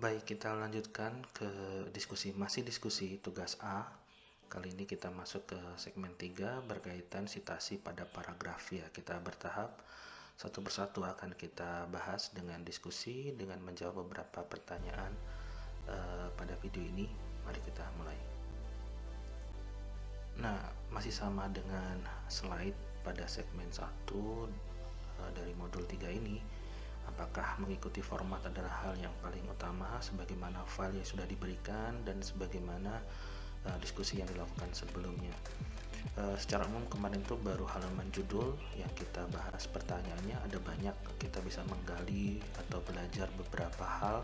Baik, kita lanjutkan ke masih diskusi tugas A. Kali ini kita masuk ke segmen 3 berkaitan citasi pada paragraf ya. Kita bertahap satu persatu akan kita bahas dengan diskusi dengan menjawab beberapa pertanyaan pada video ini. Mari kita mulai. Nah, masih sama dengan slide pada segmen 1 dari modul 3 ini. Apakah mengikuti format adalah hal yang paling utama sebagaimana file yang sudah diberikan dan sebagaimana diskusi yang dilakukan sebelumnya. Secara umum kemarin itu baru halaman judul yang kita bahas, pertanyaannya ada banyak, kita bisa menggali atau belajar beberapa hal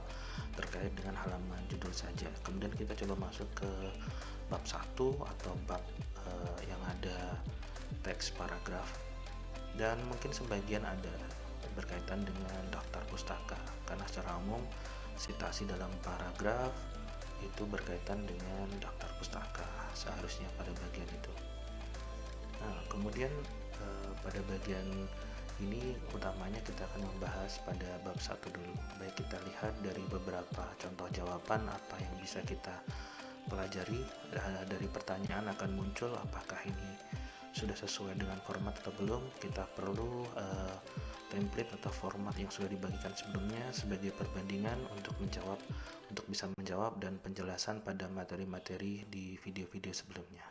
terkait dengan halaman judul saja. Kemudian kita coba masuk ke bab 1 atau bab yang ada teks paragraf, dan mungkin sebagian ada berkaitan dengan daftar pustaka, karena secara umum citasi dalam paragraf itu berkaitan dengan daftar pustaka seharusnya pada bagian itu. Nah, kemudian pada bagian ini utamanya kita akan membahas pada bab 1 dulu. Baik, kita lihat dari beberapa contoh jawaban apa yang bisa kita pelajari. Dari pertanyaan akan muncul apakah ini sudah sesuai dengan format atau belum. Kita perlu template atau format yang sudah dibagikan sebelumnya sebagai perbandingan untuk bisa menjawab dan penjelasan pada materi-materi di video-video sebelumnya.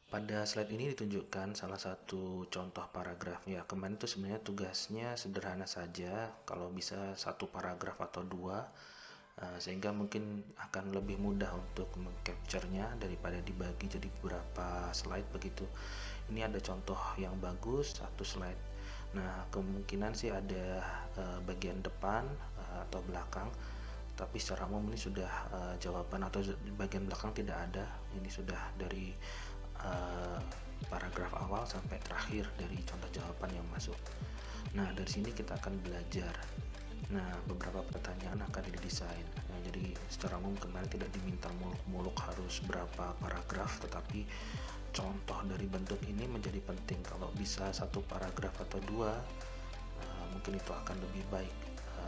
Pada slide ini ditunjukkan salah satu contoh paragraf ya. Kemarin itu sebenarnya tugasnya sederhana saja, kalau bisa satu paragraf atau dua, sehingga mungkin akan lebih mudah untuk mengcapture-nya daripada dibagi jadi beberapa slide begitu. Ini ada contoh yang bagus, satu slide. Nah, kemungkinan sih ada bagian depan atau belakang, tapi secara umum ini sudah jawaban, atau bagian belakang tidak ada. Ini sudah dari paragraf awal sampai terakhir dari contoh jawaban yang masuk. Nah, dari sini kita akan belajar. Nah, beberapa pertanyaan akan didesain. Nah, jadi secara umum kemarin tidak diminta muluk-muluk harus berapa paragraf, tetapi contoh dari bentuk ini menjadi penting. Kalau bisa satu paragraf atau dua, mungkin itu akan lebih baik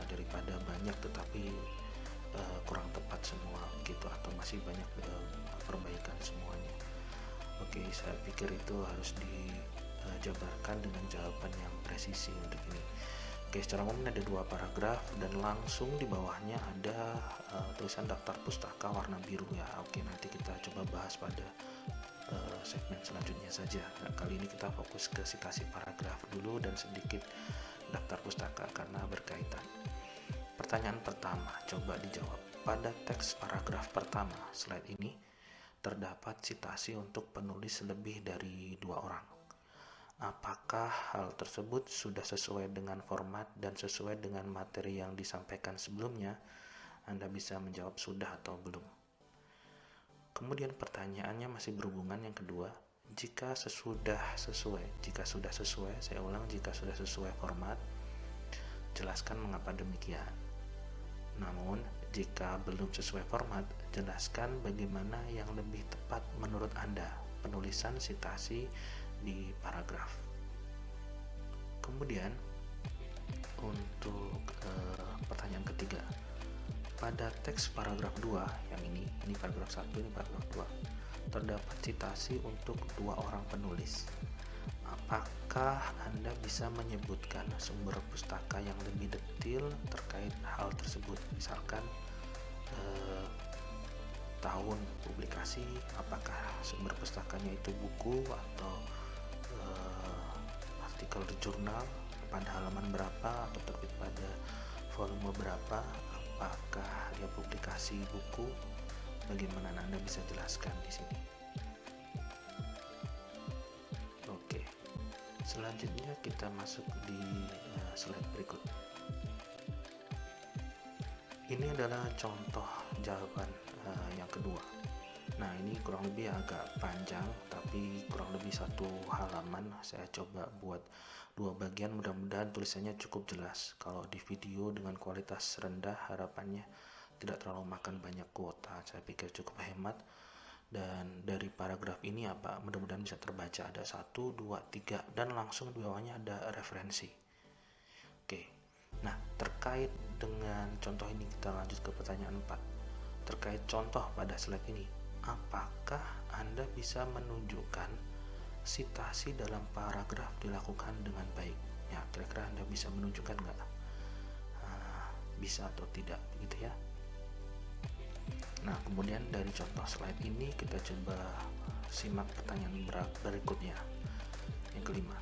daripada banyak tetapi kurang tepat semua gitu, atau masih banyak perbaikan semuanya. Oke, saya pikir itu harus dijabarkan dengan jawaban yang presisi untuk ini. Oke, secara umum ada dua paragraf dan langsung di bawahnya ada tulisan daftar pustaka warna biru ya. Oke, nanti kita coba bahas pada segmen selanjutnya saja. Nah, kali ini kita fokus ke citasi paragraf dulu dan sedikit daftar pustaka karena berkaitan. Pertanyaan pertama, coba dijawab. Pada teks paragraf pertama slide ini terdapat citasi untuk penulis lebih dari 2 orang. Apakah hal tersebut sudah sesuai dengan format dan sesuai dengan materi yang disampaikan sebelumnya? Anda bisa menjawab sudah atau belum. Kemudian pertanyaannya masih berhubungan yang kedua, jika sudah sesuai, saya ulang, jika sudah sesuai format, jelaskan mengapa demikian. Namun, jika belum sesuai format, jelaskan bagaimana yang lebih tepat menurut Anda penulisan citasi di paragraf. Kemudian untuk pertanyaan ketiga, pada teks paragraf 2 yang ini paragraf 1, ini paragraf 2, terdapat citasi untuk 2 orang penulis. Apakah Anda bisa menyebutkan sumber pustaka yang lebih detail terkait hal tersebut? Misalkan tahun publikasi, apakah sumber pustakanya itu buku atau artikel di jurnal pada halaman berapa, atau terbit pada volume berapa, apakah dia publikasi buku, bagaimana Anda bisa jelaskan di sini. Oke, selanjutnya kita masuk di slide berikut. Ini adalah contoh jawaban yang kedua. Nah, ini kurang lebih agak panjang, tapi kurang lebih 1 halaman. Saya coba buat 2 bagian, mudah-mudahan tulisannya cukup jelas. Kalau di video dengan kualitas rendah, harapannya tidak terlalu makan banyak kuota. Saya pikir cukup hemat. Dan dari paragraf ini mudah-mudahan bisa terbaca. Ada 1, 2, 3 dan langsung di bawahnya ada referensi. Oke, Nah, terkait dengan contoh ini kita lanjut ke pertanyaan 4. Terkait contoh pada slide ini, apakah Anda bisa menunjukkan sitasi dalam paragraf dilakukan dengan baik? Ya, kira-kira Anda bisa menunjukkan nggak? Bisa atau tidak, gitu ya. Nah, kemudian dari contoh slide ini kita coba simak pertanyaan berikutnya. Yang kelima,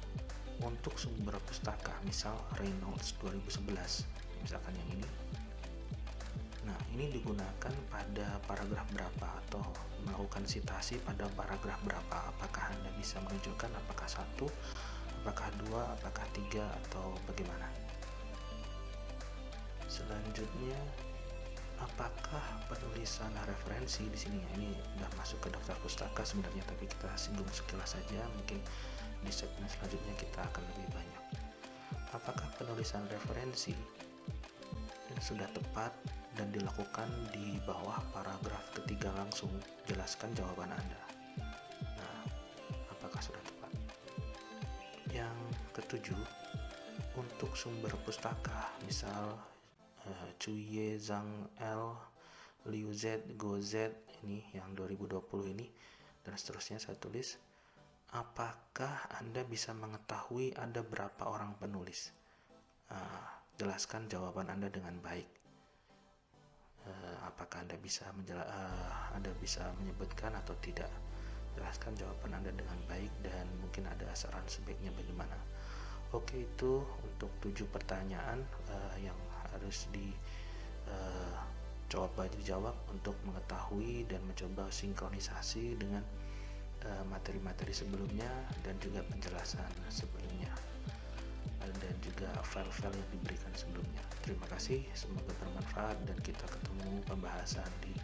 untuk sumber pustaka, misal Reynolds 2011, misalkan yang ini. Nah, ini digunakan pada paragraf berapa atau melakukan sitasi pada paragraf berapa? Apakah Anda bisa menunjukkan apakah 1, apakah 2, apakah 3, atau bagaimana? Selanjutnya, apakah penulisan referensi di sini, ya, ini udah masuk ke daftar pustaka sebenarnya, tapi kita singgung sekilas saja, mungkin di segmen selanjutnya kita akan lebih banyak. Apakah penulisan referensi sudah tepat dan dilakukan di bawah paragraf ketiga langsung? Jelaskan jawaban Anda. Nah, apakah sudah tepat? Yang ketujuh, untuk sumber pustaka, misal Cuye Zhang L, Liu Z, Go Z, ini yang 2020 ini, dan seterusnya saya tulis. Apakah Anda bisa mengetahui ada berapa orang penulis? Jelaskan jawaban Anda dengan baik. Apakah Anda bisa menyebutkan atau tidak? Jelaskan jawaban Anda dengan baik dan mungkin ada saran sebaiknya bagaimana. Oke, itu untuk 7 pertanyaan yang harus coba dijawab untuk mengetahui dan mencoba sinkronisasi dengan materi-materi sebelumnya dan juga penjelasan sebelumnya dan juga file-file yang diberikan sebelumnya. Terima kasih, semoga bermanfaat dan kita ketemu pembahasan di